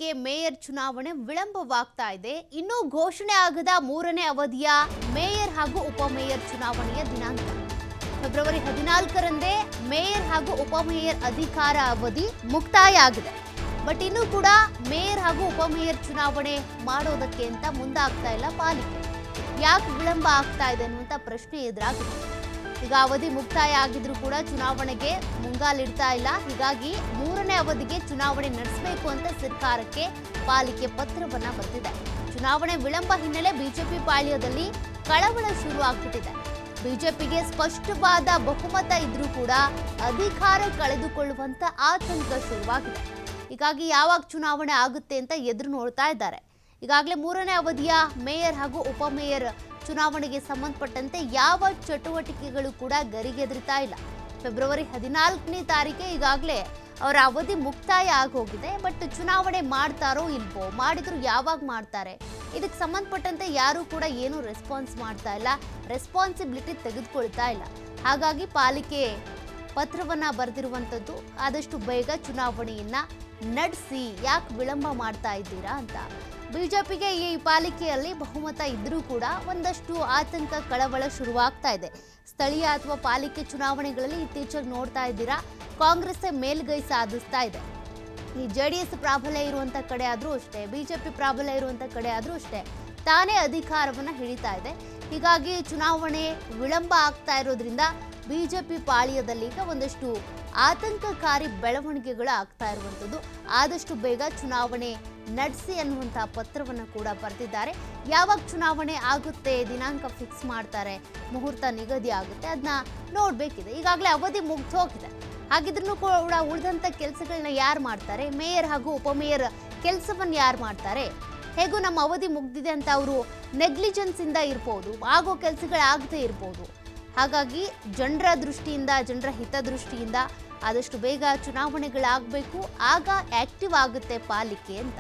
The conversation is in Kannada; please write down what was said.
ಪಾಲಿಕೆ ಮೇಯರ್ ಚುನಾವಣೆ ವಿಳಂಬವಾಗ್ತಾ ಇದೆ. ಇನ್ನೂ ಘೋಷಣೆ ಆಗದ ಮೂರನೇ ಅವಧಿಯ ಮೇಯರ್ ಹಾಗೂ ಉಪಮೇಯರ್ ಚುನಾವಣೆಯ ದಿನಾಂಕ ಫೆಬ್ರವರಿ 14ರಂದೇ ಮೇಯರ್ ಹಾಗೂ ಉಪಮೇಯರ್ ಅಧಿಕಾರ ಅವಧಿ ಮುಕ್ತಾಯ ಆಗಿದೆ. ಬಟ್ ಇನ್ನೂ ಕೂಡ ಮೇಯರ್ ಹಾಗೂ ಉಪಮೇಯರ್ ಚುನಾವಣೆ ಮಾಡೋದಕ್ಕೆ ಅಂತ ಮುಂದಾಗ್ತಾ ಇಲ್ಲ ಪಾಲಿಕೆ. ಯಾಕೆ ವಿಳಂಬ ಆಗ್ತಾ ಇದೆ ಅನ್ನುವಂಥ ಪ್ರಶ್ನೆ ಎದುರಾಗಿದೆ. ಈಗ ಅವಧಿ ಮುಕ್ತಾಯ ಆಗಿದ್ರೂ ಕೂಡ ಚುನಾವಣೆಗೆ ಮುಂಗಾಲಿಡ್ತಾ ಇಲ್ಲ. ಹೀಗಾಗಿ ಮೂರನೇ ಅವಧಿಗೆ ಚುನಾವಣೆ ನಡೆಸಬೇಕು ಅಂತ ಸರ್ಕಾರಕ್ಕೆ ಪಾಲಿಕೆ ಪತ್ರವನ್ನ ಬರೆದಿದೆ. ಚುನಾವಣೆ ವಿಳಂಬ ಹಿನ್ನೆಲೆ ಬಿಜೆಪಿ ಪಾಳ್ಯದಲ್ಲಿ ಕಳವಳ ಶುರು ಆಗ್ಬಿಟ್ಟಿದೆ. ಬಿಜೆಪಿಗೆ ಸ್ಪಷ್ಟವಾದ ಬಹುಮತ ಇದ್ರೂ ಕೂಡ ಅಧಿಕಾರ ಕಳೆದುಕೊಳ್ಳುವಂತ ಆತಂಕ ಶುರುವಾಗಿದೆ. ಹೀಗಾಗಿ ಯಾವಾಗ ಚುನಾವಣೆ ಆಗುತ್ತೆ ಅಂತ ಎದುರು ನೋಡ್ತಾ ಇದ್ದಾರೆ. ಈಗಾಗಲೇ ಮೂರನೇ ಅವಧಿಯ ಮೇಯರ್ ಹಾಗೂ ಉಪಮೇಯರ್ ಚುನಾವಣೆಗೆ ಸಂಬಂಧಪಟ್ಟಂತೆ ಯಾವ ಚಟುವಟಿಕೆಗಳು ಕೂಡ ಗರಿಗೆದರ್ತಾ ಇಲ್ಲ. ಫೆಬ್ರವರಿ 14ನೇ ತಾರೀಕೆ ಈಗಾಗಲೇ ಅವರ ಅವಧಿ ಮುಕ್ತಾಯ ಆಗೋಗಿದೆ. ಬಟ್ ಚುನಾವಣೆ ಮಾಡ್ತಾರೋ ಇಲ್ವೋ, ಮಾಡಿದ್ರು ಯಾವಾಗ ಮಾಡ್ತಾರೆ, ಇದಕ್ಕೆ ಸಂಬಂಧಪಟ್ಟಂತೆ ಯಾರು ಕೂಡ ಏನು ರೆಸ್ಪಾನ್ಸ್ ಮಾಡ್ತಾ ಇಲ್ಲ, ರೆಸ್ಪಾನ್ಸಿಬಿಲಿಟಿ ತೆಗೆದುಕೊಳ್ತಾ ಇಲ್ಲ. ಹಾಗಾಗಿ ಪಾಲಿಕೆ ಪತ್ರವನ್ನ ಬರೆದಿರುವಂಥದ್ದು ಆದಷ್ಟು ಬೇಗ ಚುನಾವಣೆಯನ್ನ ನಡೆಸಿ, ಯಾಕೆ ವಿಳಂಬ ಮಾಡ್ತಾ ಇದ್ದೀರಾ ಅಂತ. ಬಿಜೆಪಿಗೆ ಈ ಪಾಲಿಕೆಯಲ್ಲಿ ಬಹುಮತ ಇದ್ರೂ ಕೂಡ ಒಂದಷ್ಟು ಆತಂಕ, ಕಳವಳ ಶುರುವಾಗ್ತಾ ಇದೆ. ಸ್ಥಳೀಯ ಅಥವಾ ಪಾಲಿಕೆ ಚುನಾವಣೆಗಳಲ್ಲಿ ಇತ್ತೀಚೆಗೆ ನೋಡ್ತಾ ಇದ್ದೀರಾ, ಕಾಂಗ್ರೆಸ್ ಮೇಲ್ಗೈ ಸಾಧಿಸ್ತಾ ಇದೆ. ಈ ಜೆಡಿಎಸ್ ಪ್ರಾಬಲ್ಯ ಇರುವಂತ ಕಡೆ ಆದ್ರೂ ಅಷ್ಟೇ, ಬಿಜೆಪಿ ಪ್ರಾಬಲ್ಯ ಇರುವಂತ ಕಡೆ ಆದ್ರೂ ಅಷ್ಟೇ, ತಾನೇ ಅಧಿಕಾರವನ್ನ ಹಿಡಿತಾ ಇದೆ. ಹೀಗಾಗಿ ಚುನಾವಣೆ ವಿಳಂಬ ಆಗ್ತಾ ಇರೋದ್ರಿಂದ ಬಿಜೆಪಿ ಪಾಳ್ಯದಲ್ಲಿ ಈಗ ಒಂದಷ್ಟು ಆತಂಕಕಾರಿ ಬೆಳವಣಿಗೆಗಳು ಆಗ್ತಾ ಇರುವಂಥದ್ದು. ಆದಷ್ಟು ಬೇಗ ಚುನಾವಣೆ ನಡೆಸಿ ಅನ್ನುವಂಥ ಪತ್ರವನ್ನು ಕೂಡ ಬರೆದಿದ್ದಾರೆ. ಯಾವಾಗ ಚುನಾವಣೆ ಆಗುತ್ತೆ, ದಿನಾಂಕ ಫಿಕ್ಸ್ ಮಾಡ್ತಾರೆ, ಮುಹೂರ್ತ ನಿಗದಿ ಆಗುತ್ತೆ, ಅದನ್ನ ನೋಡಬೇಕಿದೆ. ಈಗಾಗಲೇ ಅವಧಿ ಮುಗ್ದು ಹೋಗಿದೆ. ಹಾಗಿದ್ರೂ ಕೂಡ ಉಳಿದಂಥ ಕೆಲಸಗಳನ್ನ ಯಾರು ಮಾಡ್ತಾರೆ, ಮೇಯರ್ ಹಾಗೂ ಉಪಮೇಯರ್ ಕೆಲಸವನ್ನು ಯಾರು ಮಾಡ್ತಾರೆ? ಹೇಗೂ ನಮ್ಮ ಅವಧಿ ಮುಗ್ದಿದೆ ಅಂತ ಅವರು ನೆಗ್ಲಿಜೆನ್ಸ್ ಇಂದ ಇರ್ಬೋದು, ಆಗೋ ಕೆಲಸಗಳಾಗದೇ ಇರ್ಬೋದು. ಹಾಗಾಗಿ ಜನರ ದೃಷ್ಟಿಯಿಂದ, ಜನರ ಹಿತದೃಷ್ಟಿಯಿಂದ ಆದಷ್ಟು ಬೇಗ ಚುನಾವಣೆಗಳಾಗಬೇಕು, ಆಗ ಆಕ್ಟಿವ್ ಆಗುತ್ತೆ ಪಾಲಿಕೆ ಅಂತ.